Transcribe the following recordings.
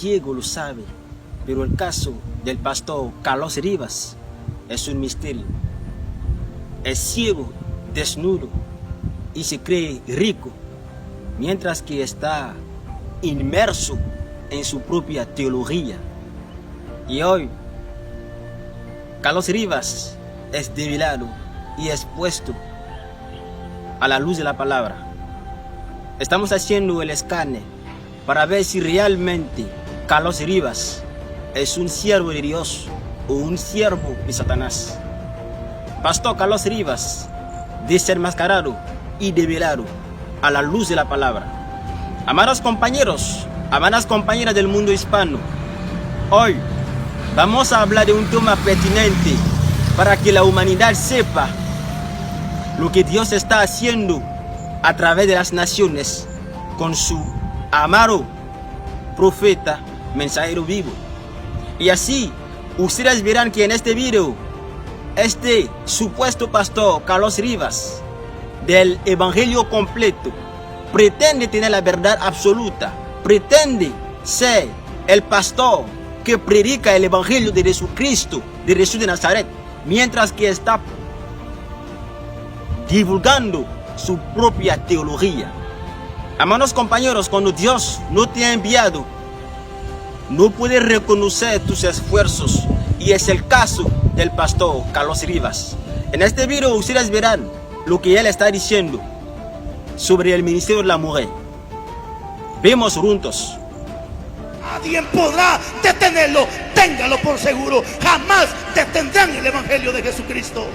ciego lo sabe, pero el caso del pastor Carlos Rivas es un misterio. Es ciego, desnudo y se cree rico, mientras que está inmerso en su propia teología. Y hoy, Carlos Rivas es develado y expuesto a la luz de la palabra. Estamos haciendo el escáner para ver si realmente Carlos Rivas es un siervo de Dios o un siervo de Satanás. Pastor Carlos Rivas, desenmascarado y develado a la luz de la palabra. Amados compañeros, amadas compañeras del mundo hispano, hoy vamos a hablar de un tema pertinente para que la humanidad sepa lo que Dios está haciendo a través de las naciones con su amado profeta, mensajero vivo. Y así, ustedes verán que en este video, este supuesto pastor Carlos Rivas, del evangelio completo, pretende tener la verdad absoluta, pretende ser el pastor que predica el evangelio de Jesucristo, de Jesús de Nazaret, mientras que está divulgando su propia teología. Amados compañeros, cuando Dios no te ha enviado, no puedes reconocer tus esfuerzos, y es el caso del pastor Carlos Rivas. En este video ustedes verán lo que él está diciendo sobre el ministerio de la mujer. Vemos juntos. Nadie podrá detenerlo, téngalo por seguro. Jamás detendrán el evangelio de Jesucristo.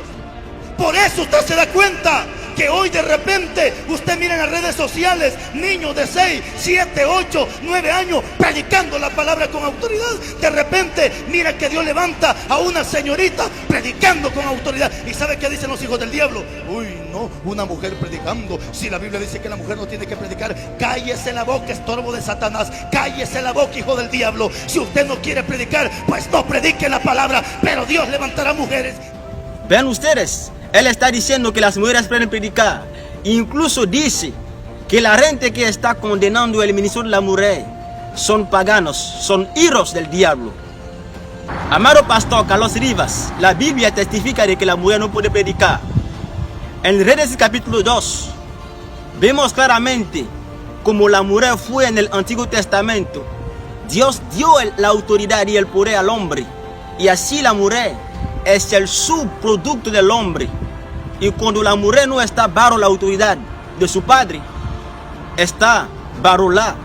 Por eso usted se da cuenta que hoy de repente usted mira en las redes sociales niños de 6, 7, 8, 9 años predicando la palabra con autoridad. De repente mira que Dios levanta a una señorita predicando con autoridad. ¿Y sabe qué dicen los hijos del diablo? Uy, no, una mujer predicando. Si la Biblia dice que la mujer no tiene que predicar, cállese la boca, estorbo de Satanás. Cállese la boca, hijo del diablo. Si usted no quiere predicar, pues no predique la palabra, pero Dios levantará mujeres. Vean ustedes, él está diciendo que las mujeres pueden predicar. Incluso dice que la gente que está condenando el ministerio de la mujer son paganos, son hijos del diablo. Amado pastor Carlos Rivas, la Biblia testifica de que la mujer no puede predicar. En Génesis capítulo 2, vemos claramente como la mujer fue en el Antiguo Testamento. Dios dio la autoridad y el poder al hombre, y así la mujer es el subproducto del hombre. Y cuando la mujer no está bajo la autoridad de su padre, está bajo la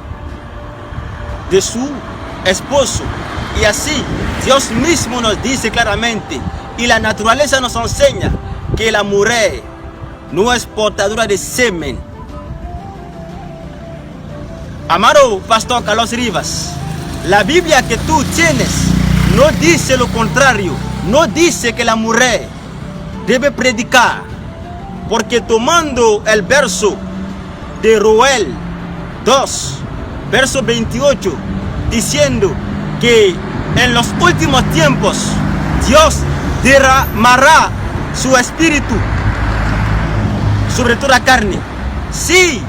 de su esposo. Y así Dios mismo nos dice claramente, y la naturaleza nos enseña, que la mujer no es portadora de semen. Amado pastor Carlos Rivas, la Biblia que tú tienes no dice lo contrario. No dice que la mujer debe predicar, porque tomando el verso de Joel 2, verso 28, diciendo que en los últimos tiempos Dios derramará su espíritu sobre toda carne. Sí,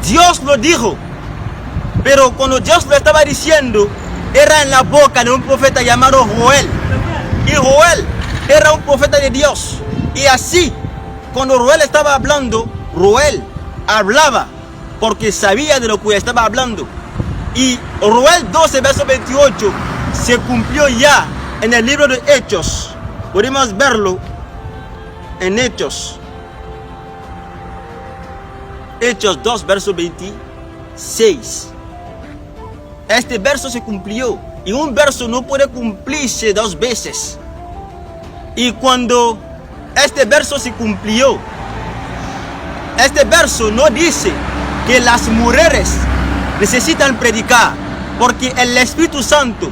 Dios lo dijo, pero cuando Dios lo estaba diciendo, era en la boca de un profeta llamado Joel. Y Joel era un profeta de Dios. Y así, cuando Joel estaba hablando, Joel hablaba porque sabía de lo que estaba hablando. Y Joel 12, verso 28, se cumplió ya en el libro de Hechos. Podemos verlo en Hechos. Hechos 2, verso 26. Este verso se cumplió. Y un verso no puede cumplirse dos veces. Y cuando este verso se cumplió, este verso no dice que las mujeres necesitan predicar, porque el Espíritu Santo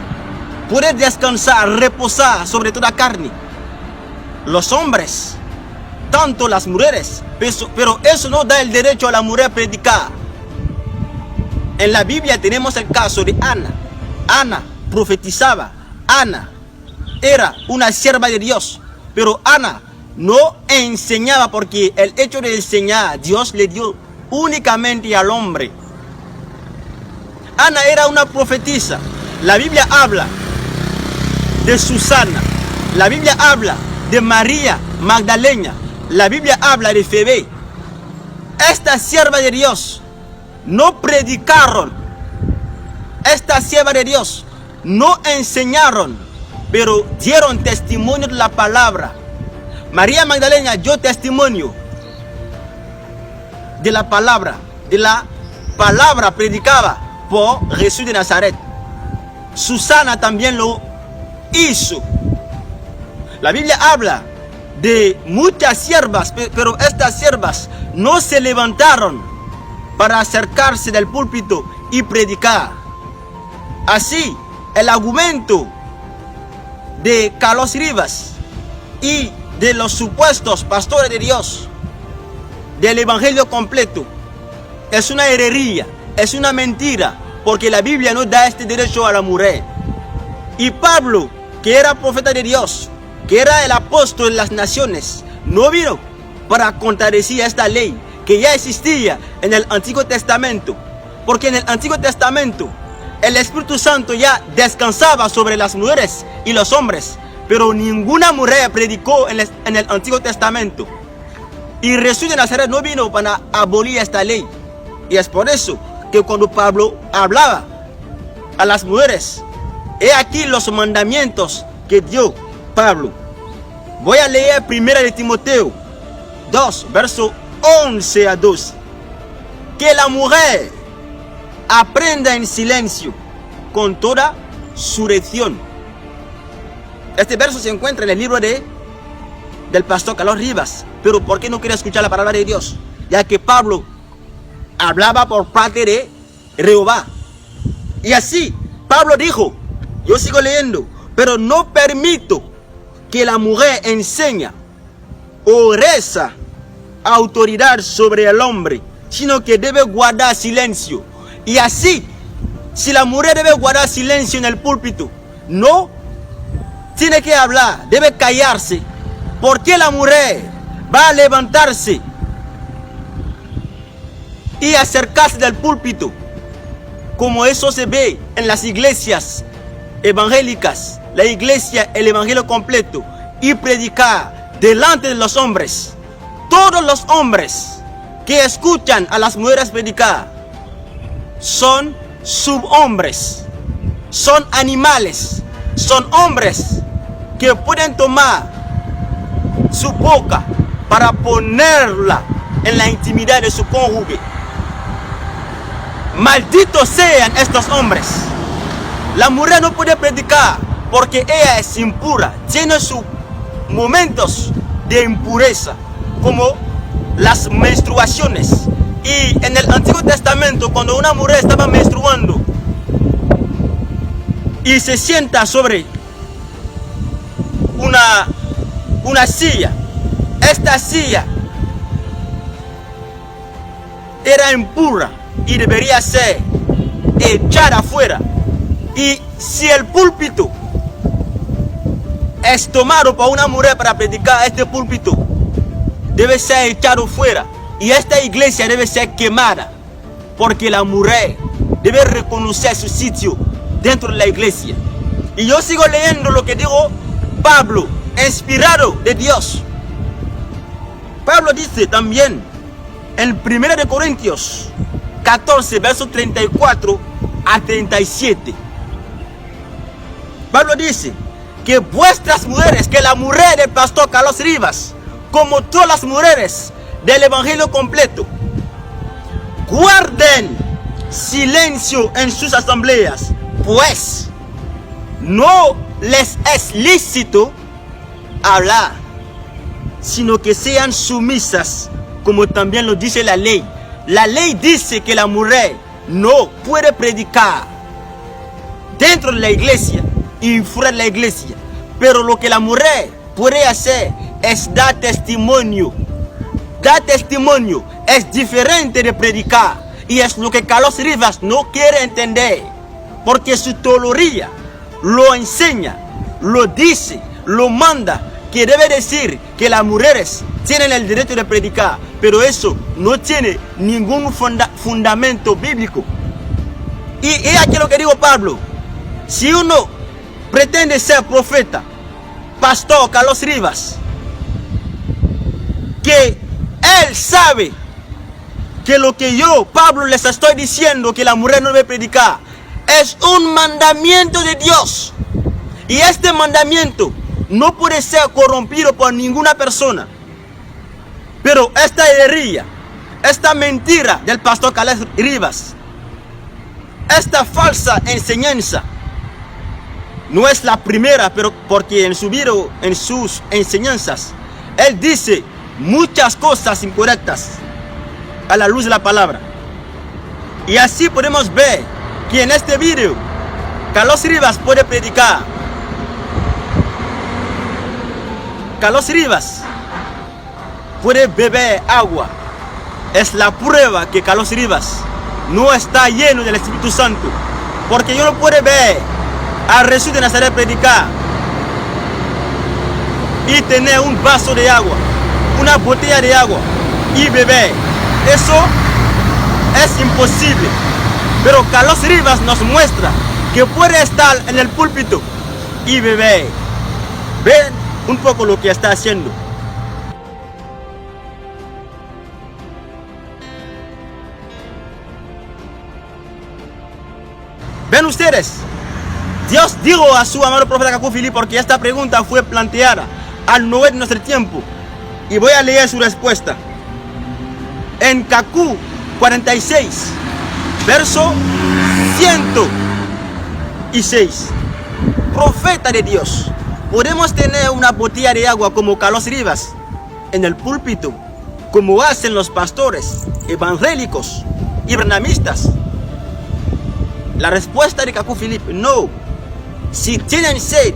puede descansar, reposar sobre toda carne. Los hombres, tanto las mujeres, pero eso no da el derecho a la mujer a predicar. En la Biblia tenemos el caso de Ana. Ana profetizaba. Ana era una sierva de Dios, pero Ana no enseñaba, porque el hecho de enseñar Dios le dio únicamente al hombre. Ana era una profetisa, La Biblia habla de Susana. La Biblia habla de María Magdalena. La Biblia habla de Febe. Esta sierva de Dios no predicaron. Esta sierva de Dios no enseñaron, pero dieron testimonio de la palabra. María Magdalena dio testimonio de la palabra predicada por Jesús de Nazaret. Susana también lo hizo. La Biblia habla de muchas siervas, pero estas siervas no se levantaron para acercarse del púlpito y predicar. Así, el argumento de Carlos Rivas y de los supuestos pastores de Dios del evangelio completo es una herrería, es una mentira, porque la Biblia no da este derecho a la mujer. Y Pablo, que era profeta de Dios, que era el apóstol de las naciones, no vino para contradecir esta ley que ya existía en el Antiguo Testamento, porque en el Antiguo Testamento el Espíritu Santo ya descansaba sobre las mujeres y los hombres, pero ninguna mujer predicó en el Antiguo Testamento. Y Jesús de Nazaret no vino para abolir esta ley. Y es por eso que cuando Pablo hablaba a las mujeres, he aquí los mandamientos que dio Pablo. Voy a leer 1 de Timoteo 2, verso 11 a 12. Que la mujer aprenda en silencio con toda sujeción. Este verso se encuentra en el libro del pastor Carlos Rivas. Pero ¿por qué no quiere escuchar la palabra de Dios? Ya que Pablo hablaba por parte de Jehová. Y así Pablo dijo, yo sigo leyendo, pero no permito que la mujer enseñe o reza autoridad sobre el hombre, sino que debe guardar silencio. Y así, si la mujer debe guardar silencio en el púlpito, no tiene que hablar, debe callarse. ¿Por qué la mujer va a levantarse y acercarse del púlpito, como eso se ve en las iglesias evangélicas, la iglesia, el evangelio completo, y predicar delante de los hombres? Todos los hombres que escuchan a las mujeres predicar son subhombres, son animales, son hombres que pueden tomar su boca para ponerla en la intimidad de su cónyuge. Malditos sean estos hombres. La mujer no puede predicar porque ella es impura, tiene sus momentos de impureza, como las menstruaciones. Y en el Antiguo Testamento, cuando una mujer estaba menstruando y se sienta sobre una silla, esta silla era impura y debería ser echada afuera. Y si el púlpito es tomado por una mujer para predicar, este púlpito debe ser echado fuera y esta iglesia debe ser quemada, porque la mujer debe reconocer su sitio dentro de la iglesia. Y yo sigo leyendo lo que dijo Pablo, inspirado de Dios. Pablo dice también en 1 de Corintios 14, versos 34 a 37. Pablo dice que vuestras mujeres, que la mujer del pastor Carlos Rivas, como todas las mujeres del evangelio completo, guarden silencio en sus asambleas, pues no les es lícito hablar, sino que sean sumisas, como también lo dice la ley. La ley dice que la mujer no puede predicar dentro de la iglesia y fuera de la iglesia, pero lo que la mujer puede hacer es dar testimonio. Dar testimonio es diferente de predicar, y es lo que Carlos Rivas no quiere entender, porque su teología lo enseña, lo dice, lo manda, que debe decir que las mujeres tienen el derecho de predicar, pero eso no tiene ningún fundamento bíblico. Y aquí lo que dijo Pablo, Si uno pretende ser profeta, pastor Carlos Rivas, que él sabe que lo que yo, Pablo, les estoy diciendo, que la mujer no debe predicar, es un mandamiento de Dios. Y este mandamiento no puede ser corrompido por ninguna persona. Pero esta herejía, esta mentira del pastor Carlos Rivas, esta falsa enseñanza, no es la primera, pero porque en su video, en sus enseñanzas, él dice muchas cosas incorrectas a la luz de la palabra. Y así podemos ver que en este video Carlos Rivas puede predicar. Carlos Rivas puede beber agua. Es la prueba que Carlos Rivas no está lleno del Espíritu Santo, porque yo no puedo ver a Jesús de Nazaret predicar y tener un vaso de agua, una botella de agua y beber. Eso es imposible. Pero Carlos Rivas nos muestra que puede estar en el púlpito y beber. Ven un poco lo que está haciendo. Ven ustedes. Dios dijo a su amado profeta Cacú Philip, porque esta pregunta fue planteada al no de nuestro tiempo. Y voy a leer su respuesta. En Cacú 46, verso 106. Profeta de Dios, podemos tener una botella de agua como Carlos Rivas en el púlpito, como hacen los pastores evangélicos y branamistas. La respuesta de Cacú Philip: no. Si tienen sed,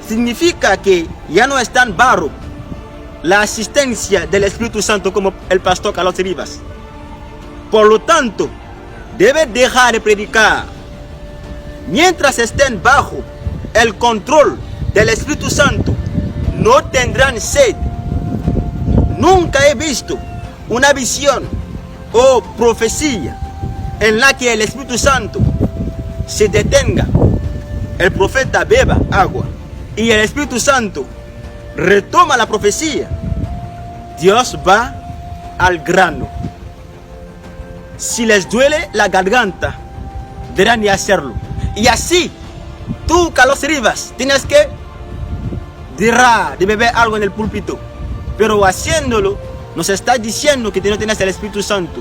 significa que ya no están bajo la asistencia del Espíritu Santo como el pastor Carlos Rivas. Por lo tanto, debe dejar de predicar. Mientras estén bajo el control del Espíritu Santo, no tendrán sed. Nunca he visto una visión o profecía en la que el Espíritu Santo se detenga, el profeta beba agua y el Espíritu Santo retoma la profecía. Dios va al grano. Si les duele la garganta, deberán de hacerlo. Y así, tú, Carlos Rivas, tienes que dejar de beber algo en el púlpito. Pero haciéndolo, nos está diciendo que no tienes el Espíritu Santo.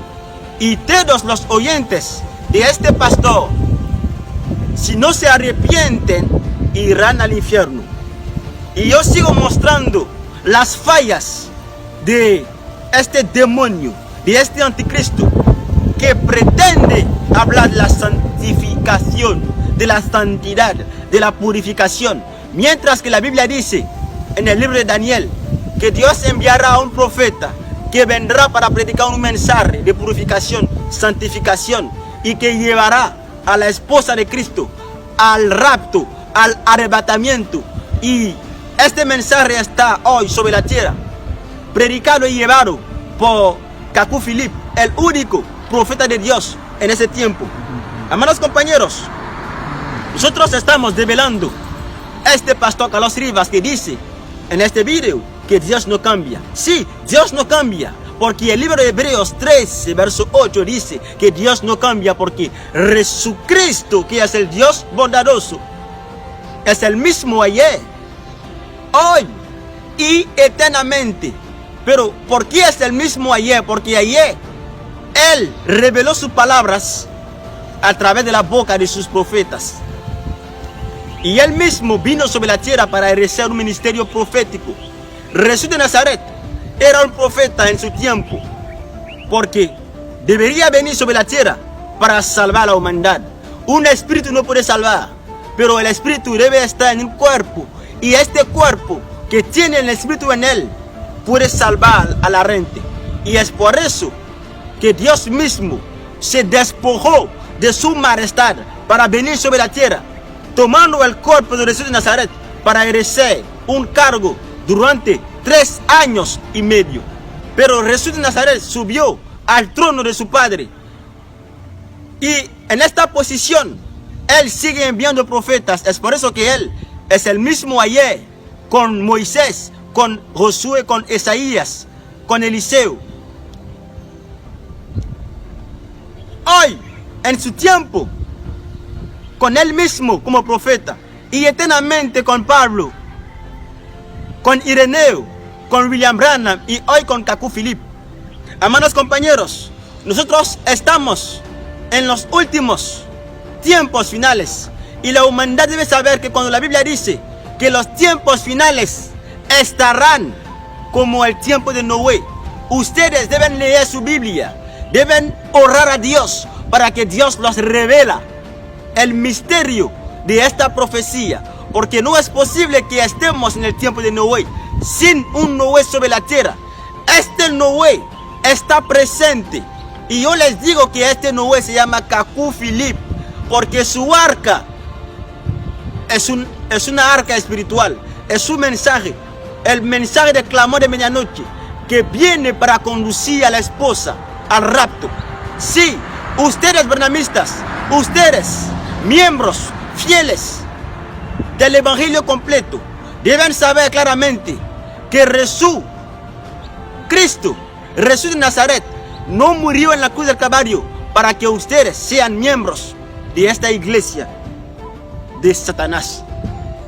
Y todos los oyentes de este pastor, si no se arrepienten, irán al infierno. Y yo sigo mostrando las fallas de este demonio, de este anticristo, que pretende hablar de la santificación, de la santidad, de la purificación. Mientras que la Biblia dice en el libro de Daniel que Dios enviará a un profeta que vendrá para predicar un mensaje de purificación, santificación, y que llevará a la esposa de Cristo al rapto, al arrebatamiento. Y este mensaje está hoy sobre la tierra, predicado y llevado por Cacú Philip, el único profeta de Dios en ese tiempo. Hermanos compañeros, nosotros estamos develando este pastor Carlos Rivas, que dice en este video que Dios no cambia. Sí, Dios no cambia, porque el libro de Hebreos 13, verso 8 dice que Dios no cambia, porque Jesucristo, que es el Dios bondadoso, es el mismo ayer, hoy y eternamente. Pero ¿por qué es el mismo ayer? Porque ayer Él reveló sus palabras a través de la boca de sus profetas. Y Él mismo vino sobre la tierra para ejercer un ministerio profético. Jesús de Nazaret era un profeta en su tiempo, porque debería venir sobre la tierra para salvar a la humanidad. Un espíritu no puede salvar, pero el espíritu debe estar en un cuerpo, y este cuerpo que tiene el espíritu en él puede salvar a la gente. Y es por eso que Dios mismo se despojó de su majestad para venir sobre la tierra, tomando el cuerpo de Jesús de Nazaret para ejercer un cargo durante 3 años y medio. Pero Jesús de Nazaret subió al trono de su Padre, y en esta posición Él sigue enviando profetas. Es por eso que Él es el mismo ayer con Moisés, con Josué, con Isaías, con Eliseo. Hoy, en su tiempo, con Él mismo como profeta, y eternamente con Pablo, con Ireneo, con William Branham y hoy con Kaku Philip. Amados compañeros, nosotros estamos en los últimos tiempos finales, y la humanidad debe saber que cuando la Biblia dice que los tiempos finales estarán como el tiempo de Noé, ustedes deben leer su Biblia, deben orar a Dios para que Dios los revela el misterio de esta profecía, porque no es posible que estemos en el tiempo de Noé sin un Noé sobre la tierra. Este Noé está presente, y yo les digo que este Noé se llama Kaku Philip, porque su arca es una arca espiritual, es un mensaje, el mensaje de clamor de medianoche que viene para conducir a la esposa al rapto. Sí, ustedes branhamistas, ustedes miembros fieles del evangelio completo, deben saber claramente que Cristo, Jesús de Nazaret, no murió en la cruz del Calvario para que ustedes sean miembros de esta iglesia de Satanás.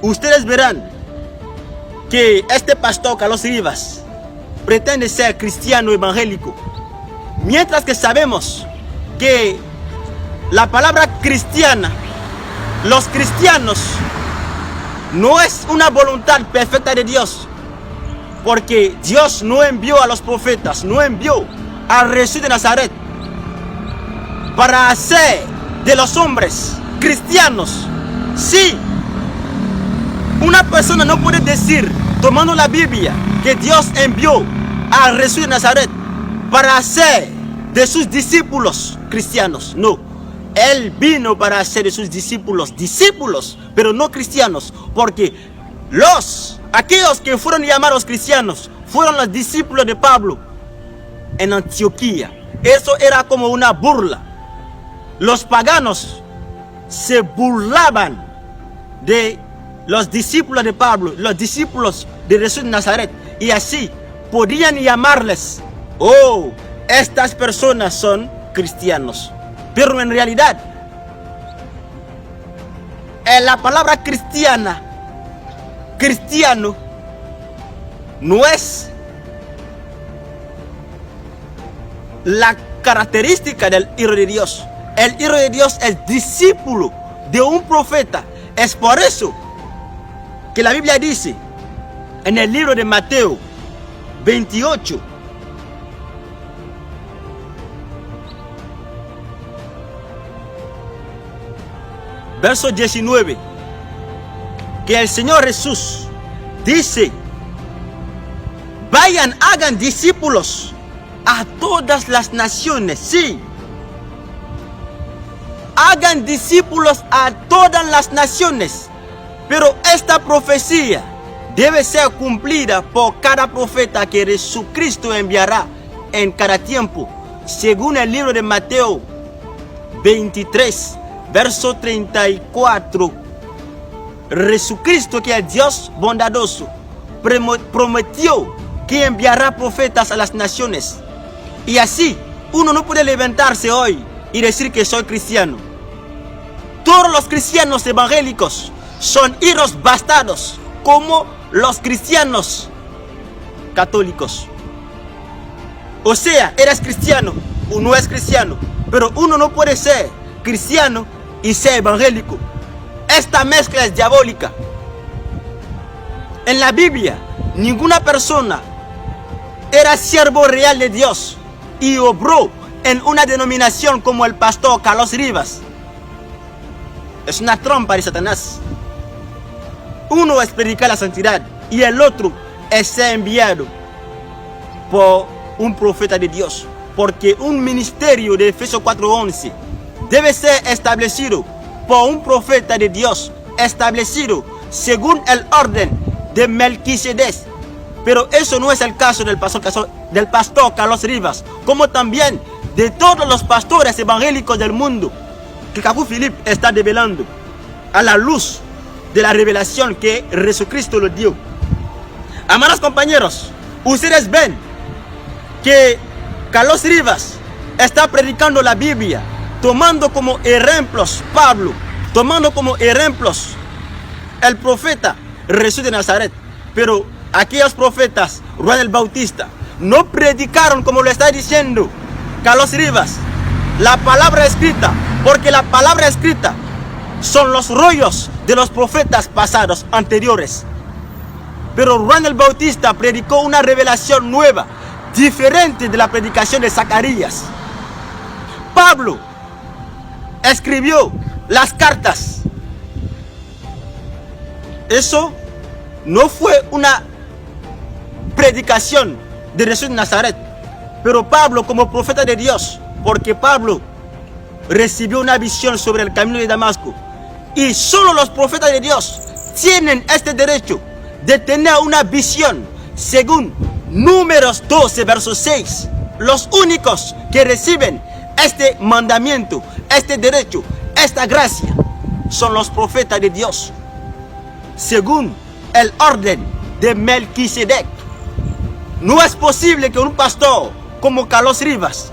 Ustedes verán que este pastor Carlos Rivas pretende ser cristiano evangélico, mientras que sabemos que la palabra cristiana, los cristianos, no es una voluntad perfecta de Dios, porque Dios no envió a los profetas, no envió a Jesús de Nazaret para hacer de los hombres cristianos. Sí, una persona no puede decir, tomando la Biblia, que Dios envió a Jesús de Nazaret para hacer de sus discípulos cristianos. No, Él vino para hacer de sus discípulos, pero no cristianos, porque aquellos que fueron llamados cristianos fueron los discípulos de Pablo en Antioquía. Eso era como una burla. Los paganos se burlaban de los discípulos de Pablo, los discípulos de Jesús de Nazaret, y así podían llamarles, oh, estas personas son cristianos. Pero en realidad, en la palabra cristiano no es la característica del Hijo de Dios. El Hijo de Dios es discípulo de un profeta. Es por eso que la Biblia dice en el libro de Mateo 28, verso 19, que el Señor Jesús dice: vayan, hagan discípulos a todas las naciones. Sí, hagan discípulos a todas las naciones. Pero esta profecía debe ser cumplida por cada profeta que Jesucristo enviará en cada tiempo, según el libro de Mateo 23, verso 34. Jesucristo, que es Dios bondadoso, prometió que enviará profetas a las naciones. Y así, uno no puede levantarse hoy y decir que soy cristiano. Todos los cristianos evangélicos son hijos bastardos, como los cristianos católicos. O sea, eres cristiano o no es cristiano, pero uno no puede ser cristiano y ser evangélico. Esta mezcla es diabólica. En la Biblia, ninguna persona era siervo real de Dios y obró en una denominación como el pastor Carlos Rivas. Es una trampa de Satanás. Uno es predicar la santidad y el otro es ser enviado por un profeta de Dios. Porque un ministerio de Efesios 4:11 debe ser establecido por un profeta de Dios, establecido según el orden de Melquisedec. Pero eso no es el caso del pastor Carlos Rivas, como también de todos los pastores evangélicos del mundo. que Cacu Philippe está develando a la luz de la revelación que Jesucristo le dio. Amados compañeros, ustedes ven que Carlos Rivas está predicando la Biblia, tomando como ejemplos Pablo, tomando como ejemplos el profeta Jesús de Nazaret. Pero aquellos profetas, Juan el Bautista, no predicaron como lo está diciendo Carlos Rivas, la palabra escrita, porque la palabra escrita son los rollos de los profetas pasados, anteriores. Pero Juan el Bautista predicó una revelación nueva, diferente de la predicación de Zacarías. Pablo escribió las cartas. Eso no fue una predicación de Jesús de Nazaret, pero Pablo como profeta de Dios, porque Pablo recibió una visión sobre el camino de Damasco, y solo los profetas de Dios tienen este derecho de tener una visión, según Números 12, verso 6. Los únicos que reciben este mandamiento, este derecho, esta gracia, son los profetas de Dios, según el orden de Melquisedec. No es posible que un pastor como Carlos Rivas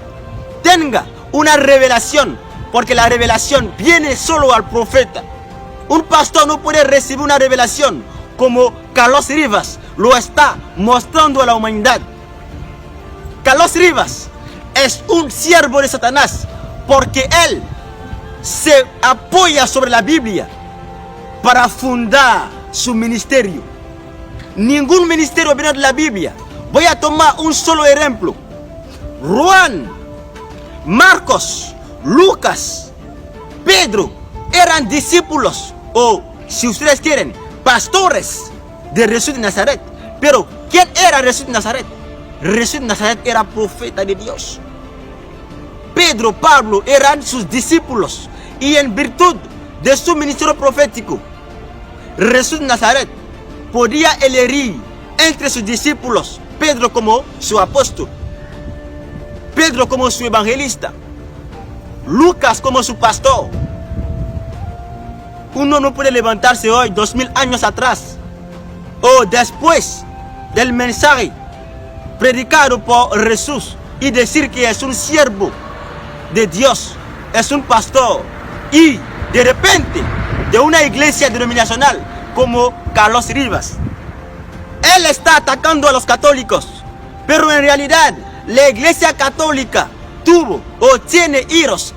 tenga una revelación, porque la revelación viene solo al profeta. Un pastor no puede recibir una revelación como Carlos Rivas lo está mostrando a la humanidad. Carlos Rivas es un siervo de Satanás, porque él se apoya sobre la Biblia para fundar su ministerio. Ningún ministerio viene de la Biblia. Voy a tomar un solo ejemplo. Juan, Marcos, Lucas, Pedro eran discípulos, o si ustedes quieren, pastores de Jesús de Nazaret. Pero ¿quién era Jesús de Nazaret? Jesús de Nazaret era profeta de Dios. Pedro, Pablo eran sus discípulos, y en virtud de su ministerio profético, Jesús de Nazaret podía elegir entre sus discípulos Pedro como su apóstol, Pedro como su evangelista, Lucas como su pastor. Uno no puede levantarse hoy, 2000 años atrás, o después del mensaje predicado por Jesús, y decir que es un siervo de Dios, es un pastor, y de repente de una iglesia denominacional como Carlos Rivas. Él está atacando a los católicos, pero en realidad la iglesia católica tuvo o tiene iras,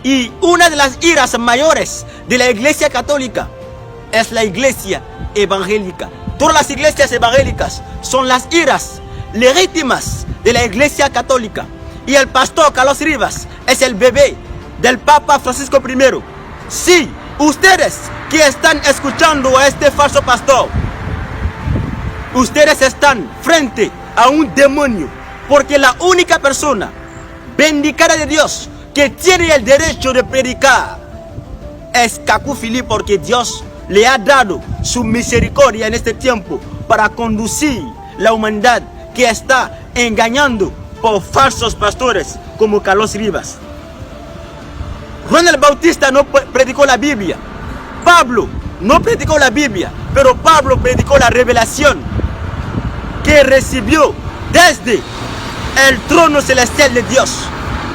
y una de las iras mayores de la iglesia católica es la iglesia evangélica. Todas las iglesias evangélicas son las iras legítimas de la iglesia católica, y el pastor Carlos Rivas es el bebé del Papa Francisco I. Sí, ustedes que están escuchando a este falso pastor, ustedes están frente a un demonio, porque la única persona bendicada de Dios que tiene el derecho de predicar es Cacu Philippe, porque Dios le ha dado su misericordia en este tiempo para conducir la humanidad que está engañando por falsos pastores como Carlos Rivas. Juan el Bautista no predicó la Biblia. Pablo no predicó la Biblia, pero Pablo predicó la revelación que recibió desde el trono celestial de Dios.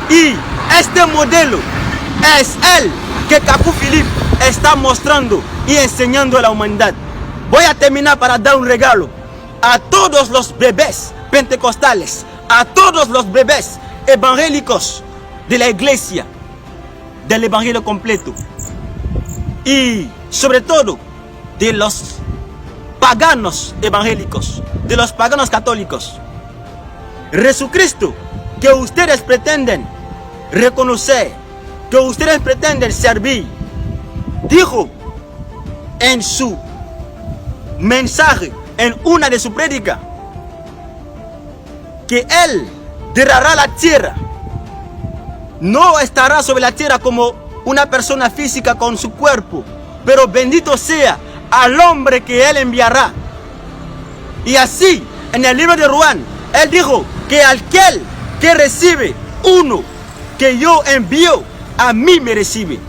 Y este modelo es el que Cacu Philippe está mostrando y enseñando a la humanidad. Voy a terminar para dar un regalo a todos los bebés pentecostales, a todos los bebés evangélicos de la iglesia, del evangelio completo, y sobre todo de los paganos evangélicos, de los paganos católicos. Jesucristo que ustedes pretenden reconocer, que ustedes pretenden servir, dijo en su mensaje, en una de sus prédicas, que Él derramará la tierra. No estará sobre la tierra como una persona física con su cuerpo, pero bendito sea al hombre que Él enviará. Y así, en el libro de Juan, Él dijo que aquel que recibe uno que yo envío a mí me recibe.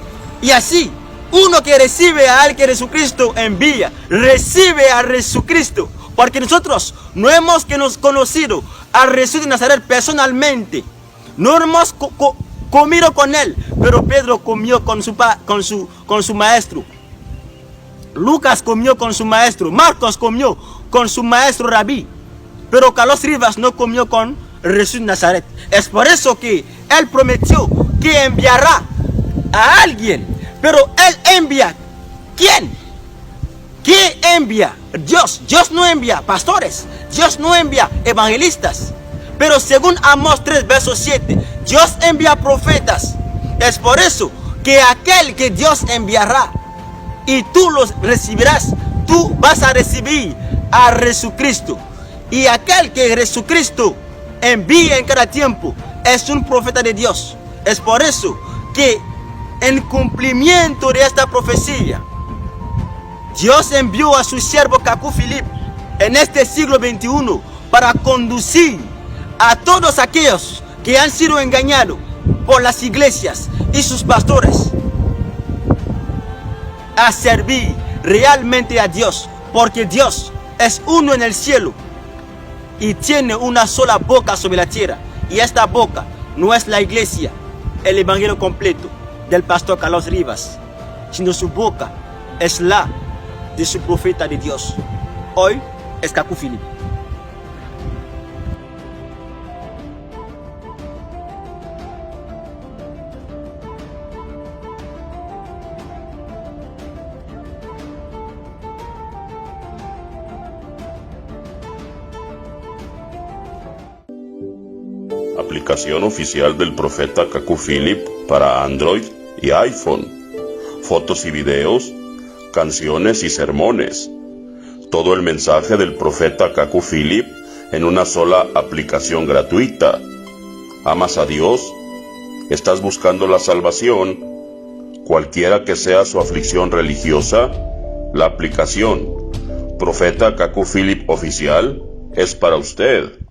Y así, uno que recibe a al que Jesucristo envía, recibe a Jesucristo. Porque nosotros no hemos conocido a Jesús de Nazaret personalmente. No hemos comido con él, pero Pedro comió con su maestro. Lucas comió con su maestro. Marcos comió con su maestro Rabí. Pero Carlos Rivas no comió con Jesús de Nazaret. Es por eso que él prometió que enviará a alguien. Pero él envía. ¿Quién? ¿Qué envía? Dios. Dios no envía pastores. Dios no envía evangelistas. Pero según Amós 3, verso 7, Dios envía profetas. Es por eso que aquel que Dios enviará y tú los recibirás, tú vas a recibir a Jesucristo. Y aquel que Jesucristo envía en cada tiempo es un profeta de Dios. Es por eso que en cumplimiento de esta profecía, Dios envió a su siervo Kaku Philip en este siglo XXI para conducir a todos aquellos que han sido engañados por las iglesias y sus pastores a servir realmente a Dios, porque Dios es uno en el cielo y tiene una sola boca sobre la tierra, y esta boca no es la iglesia, el evangelio completo del pastor Carlos Rivas, sino su boca es la de su profeta de Dios. Hoy es Kaku Philip. Aplicación oficial del profeta Kaku Philip para Android y iPhone. Fotos y videos, canciones y sermones. Todo el mensaje del profeta Kaku Philip en una sola aplicación gratuita. ¿Amas a Dios? ¿Estás buscando la salvación? Cualquiera que sea su aflicción religiosa, la aplicación Profeta Kaku Philip Oficial es para usted.